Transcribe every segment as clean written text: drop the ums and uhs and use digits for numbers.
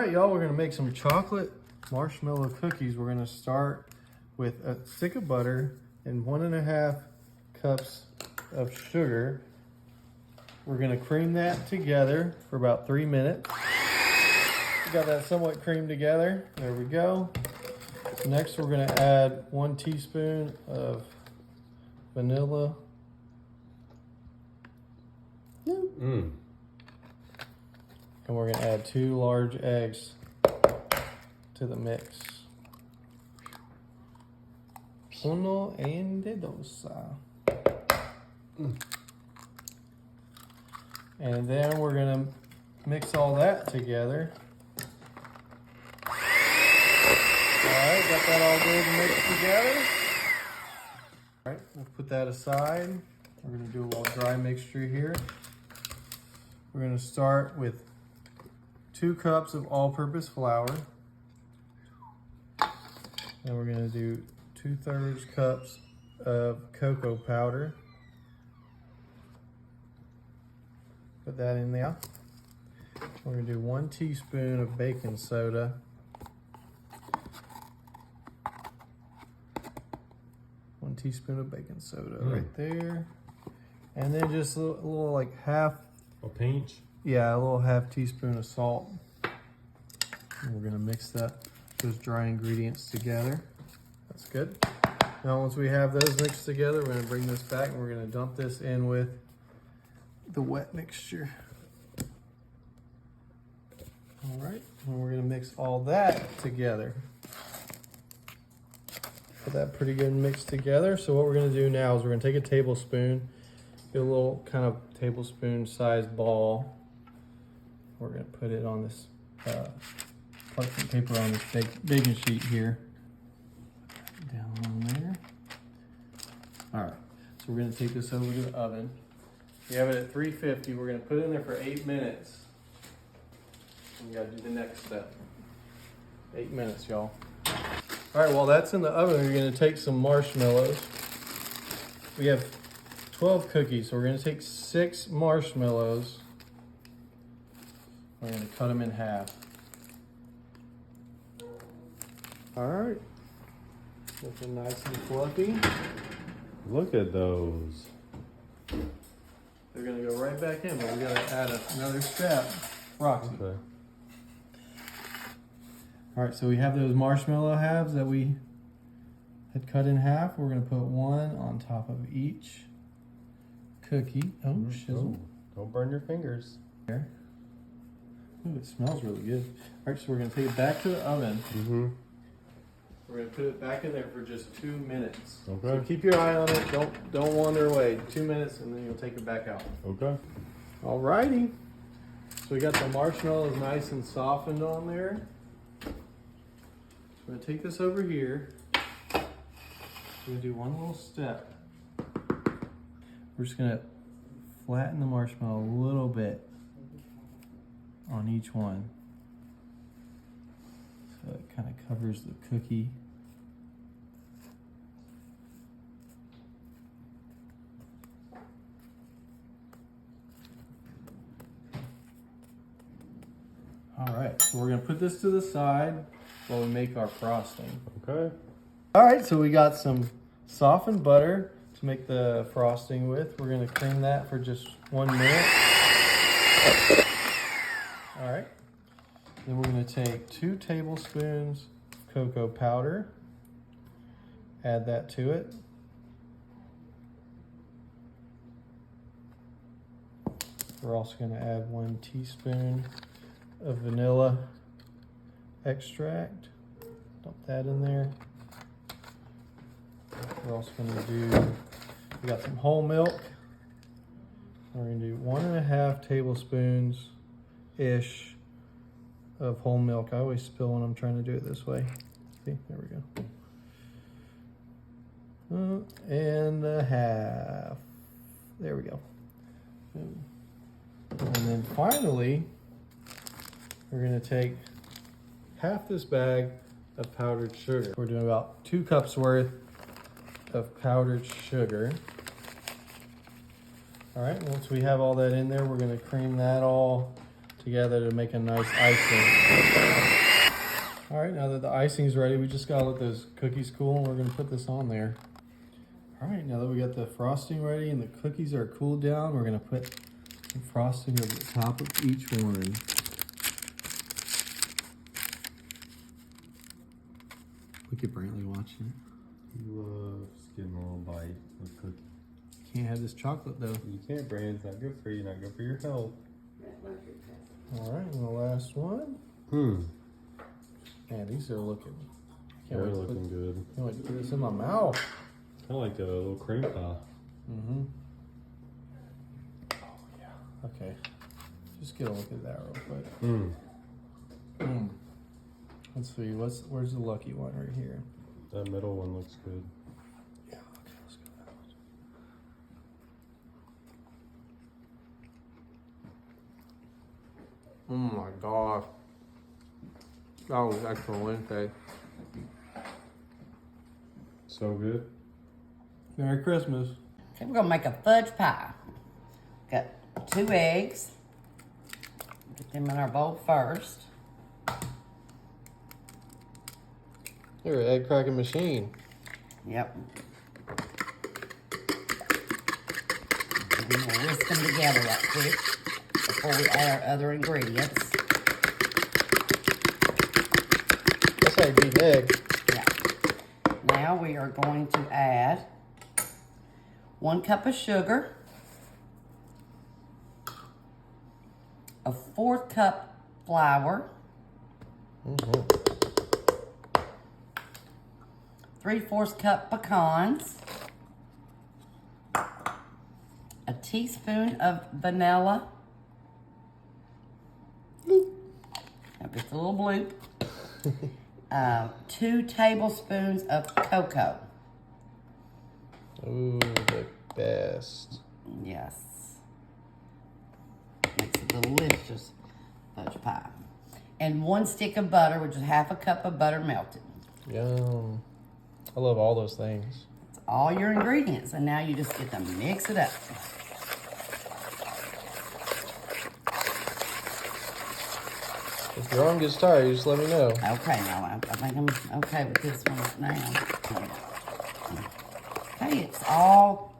right, y'all, we're gonna make some chocolate marshmallow cookies. We're gonna start with a stick of butter and 1.5 cups of sugar. We're gonna cream that together for about 3 minutes. We got that somewhat creamed together. There we go. Next, we're gonna add 1 teaspoon of vanilla. And we're gonna add 2 large eggs to the mix. Uno and dos. And then we're gonna mix all that together. Alright, got that all good and mixed together. Alright, we'll put that aside. We're gonna do a little dry mixture here. We're gonna start with 2 cups of all-purpose flour. And we're gonna do 2/3 cups of cocoa powder. Put that in there. We're gonna do 1 teaspoon of baking soda. One teaspoon of baking soda right there. And then just a little like half. A pinch? Yeah, a little half teaspoon of salt. And we're gonna mix those dry ingredients together. That's good. Now once we have those mixed together, we're gonna bring this back and we're gonna dump this in with the wet mixture. All right, and we're gonna mix all that together. Put that pretty good mixed together. So what we're gonna do now is we're gonna take a tablespoon, get a little kind of tablespoon sized ball. We're gonna put it on this parchment paper on this baking sheet here. Down on there. All right, so we're gonna take this over to the oven. We have it at 350. We're gonna put it in there for 8 minutes. We gotta do the next step. 8 minutes, y'all. All right, while that's in the oven, we're gonna take some marshmallows. We have 12 cookies, so we're gonna take 6 marshmallows. We're gonna cut them in half. All right, looking nice and fluffy. Look at those. They're gonna go right back in, but we gotta add another step. Roxy. Okay. All right, so we have those marshmallow halves that we had cut in half. We're gonna put 1 on top of each cookie. Oh, shizzle. Don't burn your fingers. There. Ooh, it smells really good. All right, so we're gonna take it back to the oven. We're gonna put it back in there for just 2 minutes. Okay. So keep your eye on it. Don't wander away. 2 minutes, and then you'll take it back out. Okay. All righty. So we got the marshmallows nice and softened on there. So I'm gonna take this over here. We're gonna do one little step. We're just gonna flatten the marshmallow a little bit on each one. So it kind of covers the cookie. All right, so we're gonna put this to the side while we make our frosting. Okay. All right, so we got some softened butter to make the frosting with. We're gonna cream that for just 1 minute. All right. Then we're gonna take 2 tablespoons of cocoa powder, add that to it. We're also gonna add 1 teaspoon of vanilla extract. Dump that in there. We're also gonna we got some whole milk. We're gonna do 1.5 tablespoons-ish of whole milk. I always spill when I'm trying to do it this way. See, there we go. And a half. There we go. And then finally, we're gonna take half this bag of powdered sugar. We're doing about 2 cups worth of powdered sugar. All right, once we have all that in there, we're gonna cream that all together to make a nice icing. All right, now that the icing's ready, we just gotta let those cookies cool, and we're gonna put this on there. All right, now that we got the frosting ready and the cookies are cooled down, we're gonna put some frosting over the top of each one. Look at Brantley watching it. He loves getting a little bite of cookie. Can't have this chocolate though. You can't, Brandon. It's not good for you. Not good for your health. All right, and the last one. Man, these are looking. They're looking good. Can't wait to put this in my mouth. Kind of like a little cream pie. Mm-hmm. Oh yeah. Okay. Just get a look at that real quick. Let's see. Where's the lucky one right here? That middle one looks good. Yeah. Okay. Let's go that one. Oh my gosh. That was excellent. Okay. So good. Merry Christmas. Okay, we're gonna make a fudge pie. Got 2 eggs. Get them in our bowl first. You're an egg cracking machine. Yep. And we'll whisk them together right quick before we add our other ingredients. That's how you beat an egg. Yeah. Now we are going to add 1 cup of sugar, a 1/4 cup flour, 3/4 cup pecans, a teaspoon of vanilla, just a little bloop, 2 tablespoons of cocoa. Ooh, the best. Yes. Makes a delicious fudge pie. And 1 stick of butter, which is 1/2 cup of butter melted. Yum. I love all those things. That's all your ingredients. And now you just get to mix it up. If your arm gets tired, you just let me know. Okay, now I think I'm okay with this one right now. Okay, it's all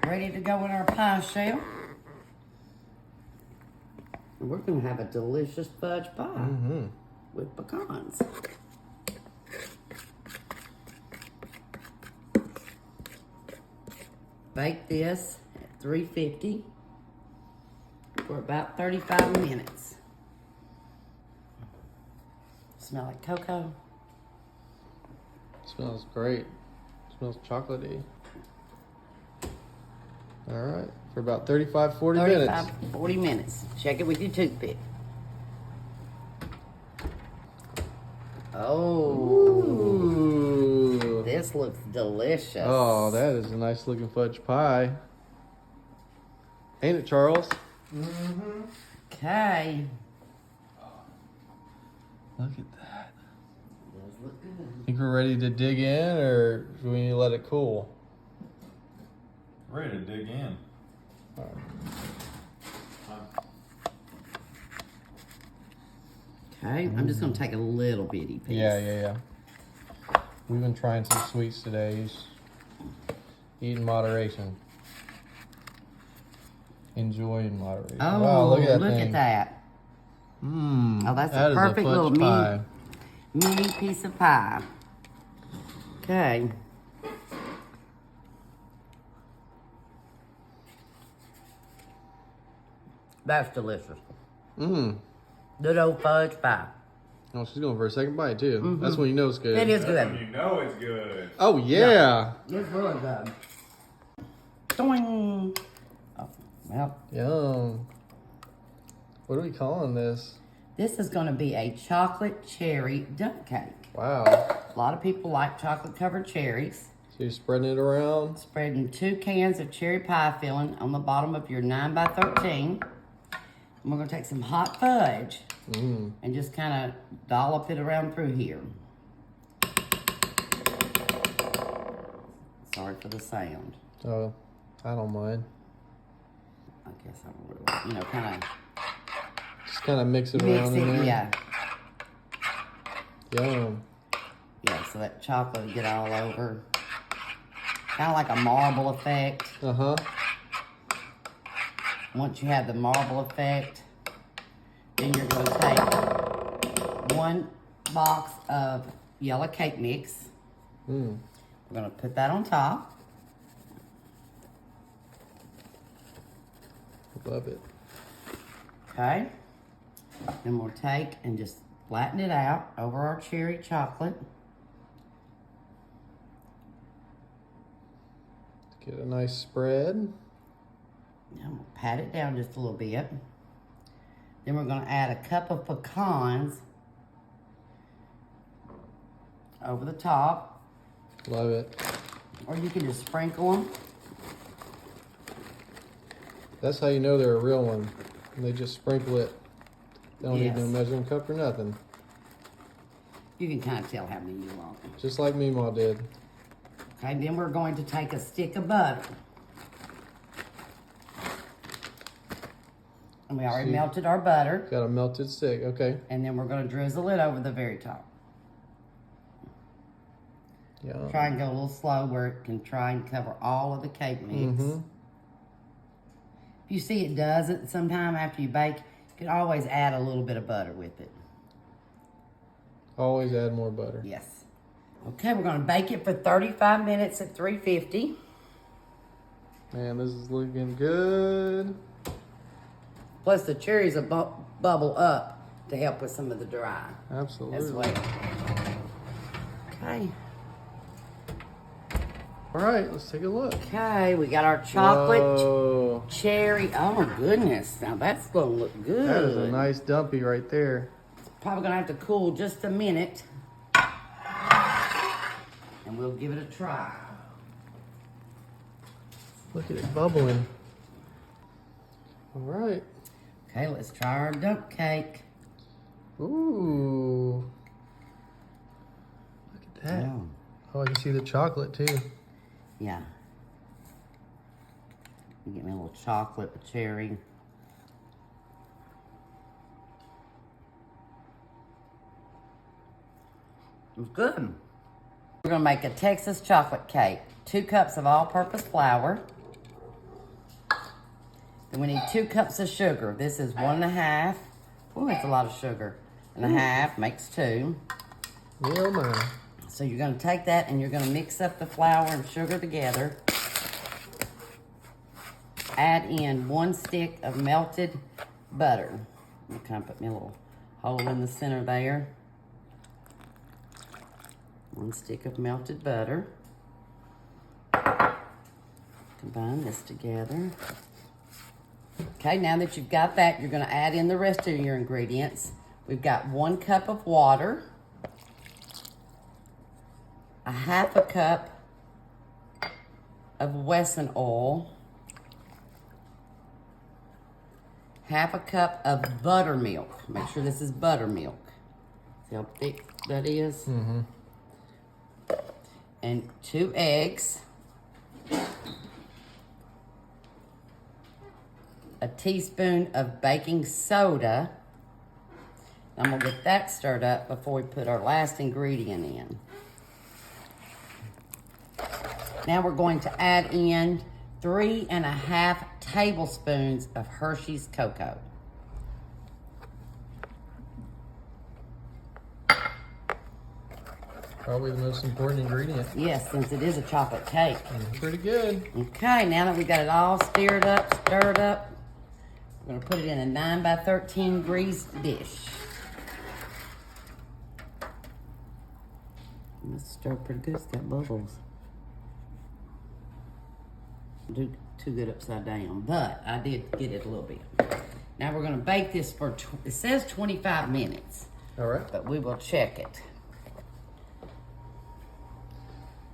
ready to go in our pie shell. And we're going to have a delicious fudge pie with pecans. Bake this at 350 for about 35 minutes. Smell like cocoa. Smells great. Smells chocolatey. All right, for about 35, 40 minutes. 40 minutes. Check it with your toothpick. Oh, Ooh. this looks delicious. Oh, that is a nice looking fudge pie. Ain't it, Charles? Okay. Look at that. Does look good. Think we're ready to dig in, or do we need to let it cool? Ready to dig in. All right. Okay, I'm just gonna take a little bitty piece. Yeah. We've been trying some sweets today. Eat in moderation. Enjoy in moderation. Oh, wow, look at that look thing. at that. Oh, that's That a is perfect fudge little pie. mini piece of pie. Okay. That's delicious. Good old fudge pie. Oh, she's going for a second bite too. That's when you know it's good. It is That's when good. you know it's good. Oh yeah. It's really good. Doing. Oh, well, Yum. What are we calling this? this is going to be a chocolate cherry dump cake. Wow. A lot of people like chocolate covered cherries. So you're spreading it around. Spreading 2 cans of cherry pie filling on the bottom of your 9x13. And we're going to take some hot fudge and just kind of dollop it around through here. Sorry for the sound. Oh, I don't mind. I guess I don't really, kind of Just kind of mix it mix around in it, there. yeah. Yum. Yeah, so that chocolate will get all over. Kind of like a marble effect. Uh-huh. Once you have the marble effect, then you're going to take 1 box of yellow cake mix. Mm. We're going to put that on top. Love it. Okay. Then we'll take and just flatten it out over our cherry chocolate. Get a nice spread. Now we'll pat it down just a little bit. Then we're going to add a cup of pecans over the top. Love it. Or you can just sprinkle them. That's how you know they're a real one. And they just sprinkle it. They don't need Yes. no measuring cup or nothing. You can kind of tell how many you want. Just like Meemaw did. Okay, then we're going to take a stick of butter. And we already See? melted our butter. Got a melted stick. Okay. And then we're going to drizzle it over the very top. Yeah. Try and go a little slow where it can try and cover all of the cake mix. Mm-hmm. If you see it doesn't sometime after you bake, you can always add a little bit of butter with it. Always add more butter. Yes. Okay, we're going to bake it for 35 minutes at 350. Man, this is looking good. Plus the cherries will bubble up to help with some of the dry Absolutely. as well. Okay. All right, let's take a look. Okay, we got our chocolate Whoa. cherry. Oh goodness, now that's going to look good. That is a nice dumpy right there. Probably going to have to cool just a minute. And we'll give it a try. Look at it bubbling. All right. Okay, let's try our dump cake. Ooh. Look at that. Oh, Oh, I can see the chocolate too. yeah. You get me a little chocolate with cherry. It's good. We're gonna make a Texas chocolate cake. 2 cups of all-purpose flour. Then we need 2 cups of sugar. This is 1.5. Oh, that's a lot of sugar. And a half makes 2. Yeah, man. So you're gonna take that and you're gonna mix up the flour and sugar together. Add in 1 stick of melted butter. I'm gonna kind of put me a little hole in the center there. 1 stick of melted butter. Combine this together. Okay, now that you've got that, you're gonna add in the rest of your ingredients. We've got 1 cup of water, 1/2 cup of Wesson oil, 1/2 cup of buttermilk. Make sure this is buttermilk. See how thick that is? Mm-hmm. And 2 eggs, a teaspoon of baking soda. I'm gonna get that stirred up before we put our last ingredient in. Now we're going to add in 3.5 tablespoons of Hershey's cocoa. Probably the most important ingredient. Yes, since it is a chocolate cake. Pretty good. Okay, now that we got it all stirred up, we're gonna put it in a 9 by 13 greased dish. It's stirred pretty good, it's got bubbles. Do too good upside down, but I did get it a little bit. Now we're gonna bake this for, it says 25 minutes, All right. but we will check it.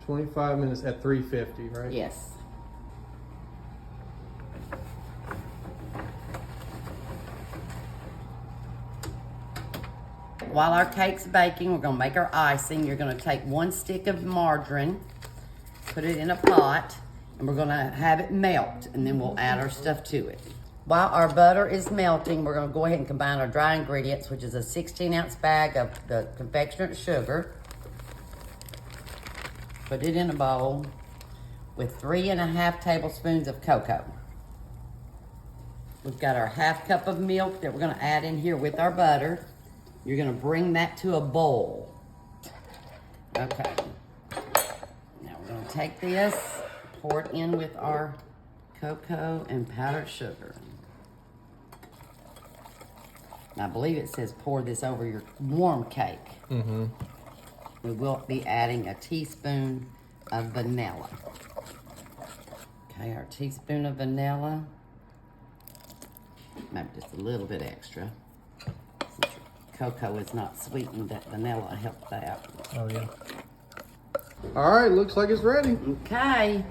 25 minutes at 350, right? Yes. While our cake's baking, we're gonna make our icing. You're gonna take 1 stick of margarine, put it in a pot, and we're gonna have it melt, and then we'll add our stuff to it. while our butter is melting, we're gonna go ahead and combine our dry ingredients, which is a 16-ounce bag of the confectionate sugar. Put it in a bowl with 3½ tablespoons of cocoa. We've got our ½ cup of milk that we're gonna add in here with our butter. You're gonna bring that to a boil. Okay. Now we're gonna take this, pour it in with our cocoa and powdered sugar. Now, I believe it says pour this over your warm cake. Mm-hmm. We will be adding a teaspoon of vanilla. Okay, our teaspoon of vanilla. Maybe just a little bit extra. Since cocoa is not sweetened, that vanilla helps that. Oh, yeah. All right, looks like it's ready. Okay.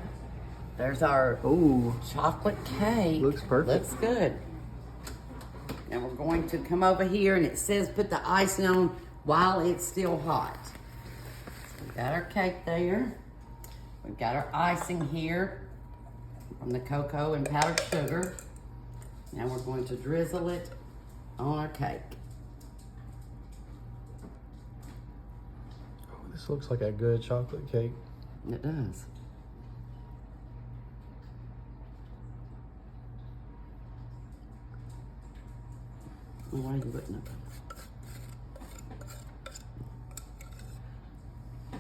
There's our Ooh, chocolate cake. looks perfect. Looks good. Now we're going to come over here, and it says put the icing on while it's still hot. So we got our cake there. We've got our icing here from the cocoa and powdered sugar. Now we're going to drizzle it on our cake. Oh, this looks like a good chocolate cake. It does. Why are you putting it?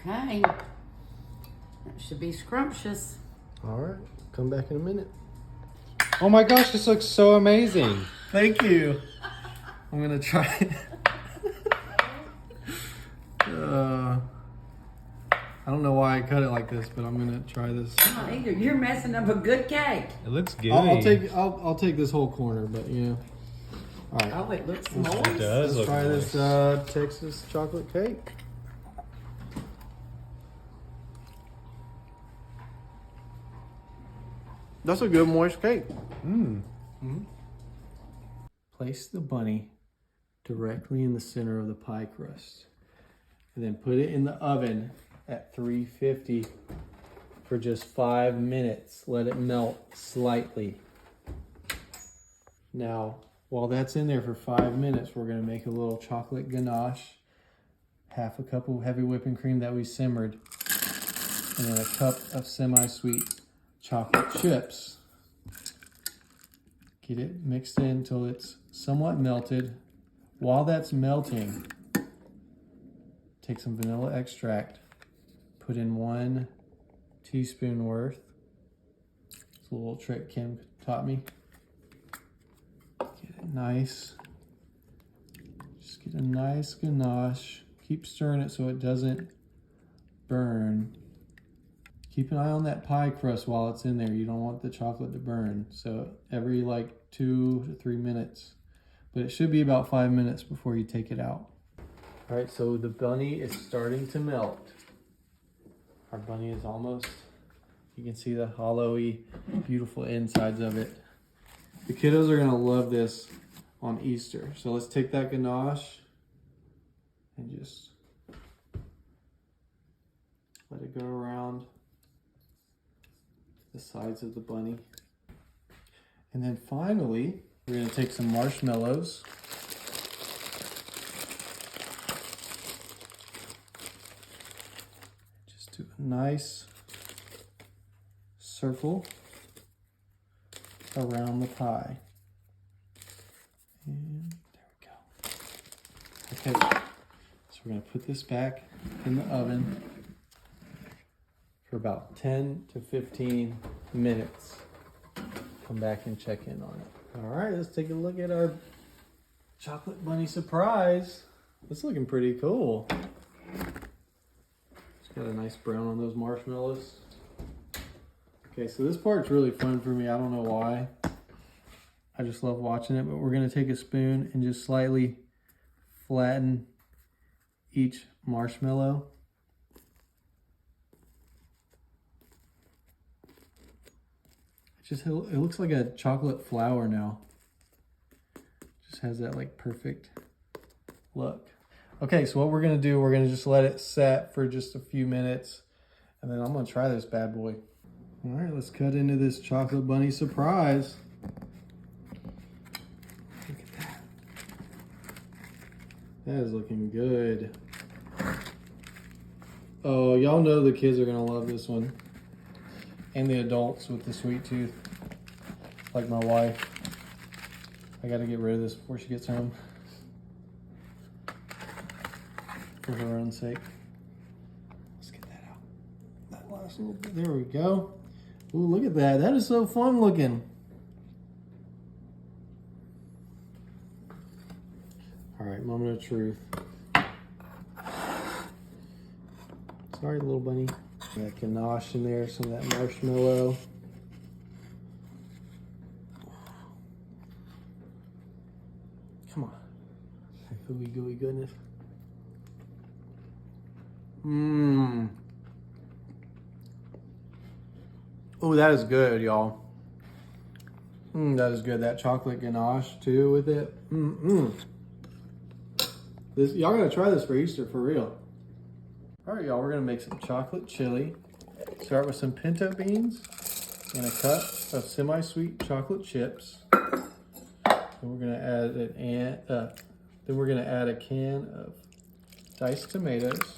Okay. That should be scrumptious. All right, come back in a minute. Oh my gosh, this looks so amazing. Thank you. I'm gonna try it. I don't know why I cut it like this, but I'm gonna try this. Not either. You're messing up a good cake. It looks good. I'll take this whole corner, but you know. All right. Oh, it looks moist. It does Let's look try nice. this Texas chocolate cake. That's a good moist cake. Place the bunny directly in the center of the pie crust. And then put it in the oven at 350 for just 5 minutes. Let it melt slightly. Now, while that's in there for 5 minutes, we're gonna make a little chocolate ganache. Half a cup of heavy whipping cream that we simmered. And then a cup of semi-sweet chocolate chips. Get it mixed in until it's somewhat melted. While that's melting, take some vanilla extract. Put in 1 teaspoon worth. It's a little trick Kim taught me. Get it nice. Just get a nice ganache. Keep stirring it so it doesn't burn. Keep an eye on that pie crust while it's in there. You don't want the chocolate to burn. So every like 2 to 3 minutes. But it should be about 5 minutes before you take it out. All right, so the bunny is starting to melt. Our bunny is almost, you can see the hollowy, beautiful insides of it. The kiddos are gonna love this on Easter. So let's take that ganache and just let it go around the sides of the bunny. And then finally, we're gonna take some marshmallows. Just do a nice circle around the pie. And there we go. Okay, so we're gonna put this back in the oven for about 10 to 15 minutes. Come back and check in on it. All right, let's take a look at our chocolate bunny surprise. It's looking pretty cool. It's got a nice brown on those marshmallows. Okay, so this part's really fun for me. I don't know why. I just love watching it, but we're gonna take a spoon and just slightly flatten each marshmallow. It looks like a chocolate flower now. Just has that like perfect look. Okay, so what we're gonna do, we're gonna just let it set for just a few minutes, and then I'm gonna try this bad boy. All right, let's cut into this chocolate bunny surprise. Look at that. That is looking good. Oh, y'all know the kids are gonna love this one. And the adults with the sweet tooth. Like my wife. I gotta get rid of this before she gets home. For her own sake. Let's get that out. That last little bit. There we go. Ooh, look at that. That is so fun looking. All right, moment of truth. Sorry, little bunny. That ganache in there, some of that marshmallow. Come on. Gooey, gooey goodness. Mmm. Oh, that is good, y'all. That is good. That chocolate ganache too with it. This, y'all gotta try this for Easter for real. All right, y'all, we're gonna make some chocolate chili. Start with some pinto beans and a cup of semi-sweet chocolate chips. And we're gonna add a can of diced tomatoes.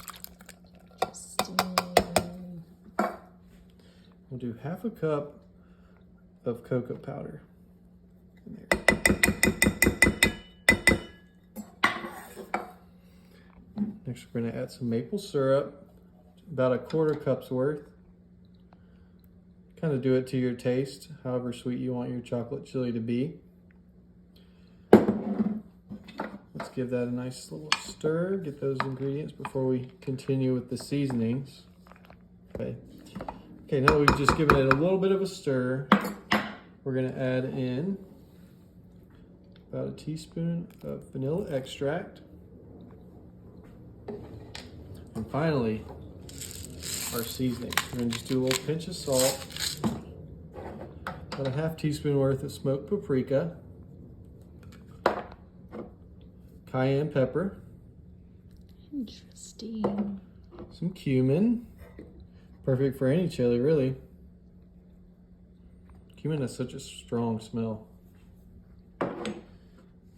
We'll do half a cup of cocoa powder in there. Next, we're going to add some maple syrup, about a quarter cup's worth. Kind of do it to your taste, however sweet you want your chocolate chili to be. Let's give that a nice little stir, get those ingredients before we continue with the seasonings. Okay, now that we've just given it a little bit of a stir, we're going to add in about a teaspoon of vanilla extract. And finally, our seasoning. We're going to just do a little pinch of salt, about a half teaspoon worth of smoked paprika, cayenne pepper, interesting, some cumin, perfect for any chili really. Cumin has such a strong smell.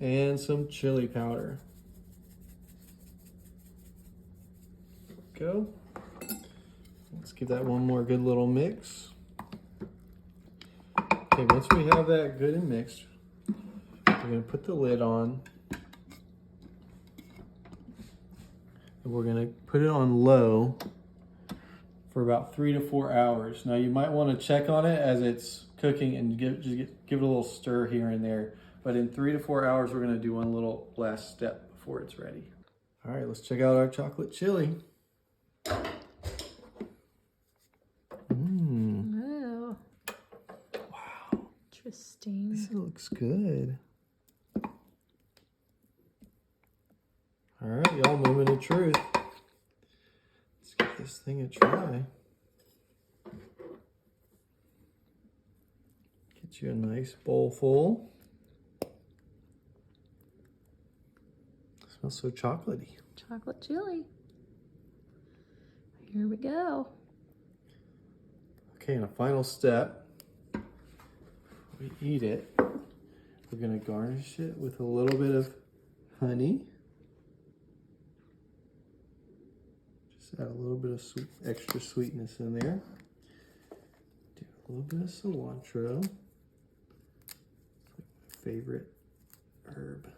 And some chili powder. Go. Let's give that one more good little mix. Okay, once we have that good and mixed, we're going to put the lid on. And we're going to put it on low for about 3 to 4 hours. Now you might want to check on it as it's cooking and give it a little stir here and there. But in 3 to 4 hours, we're going to do one little last step before it's ready. All right, let's check out our chocolate chili. Oh. Wow. Interesting. This looks good. All right, y'all, moment of truth. Let's give this thing a try. Get you a nice bowl full. Smells so chocolatey. Chocolate chili. Here we go. Okay, and a final step. We eat it. We're gonna garnish it with a little bit of honey. Just add a little bit of extra sweetness in there. Do a little bit of cilantro. It's like my favorite herb.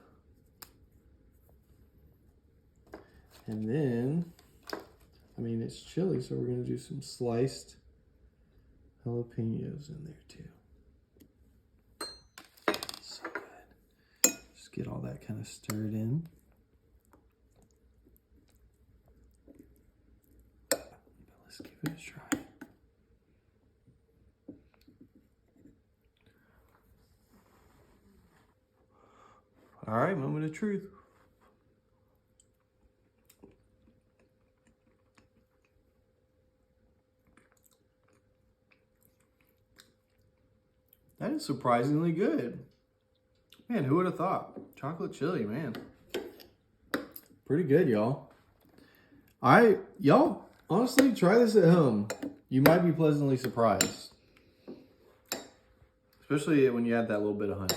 And then, I mean, it's chili, so we're gonna do some sliced jalapenos in there too. So good. Just get all that kind of stirred in. Let's give it a try. All right, moment of truth. That is surprisingly good. Man, who would have thought? Chocolate chili, man. Pretty good, y'all. Y'all, honestly, try this at home. You might be pleasantly surprised. especially when you add that little bit of honey.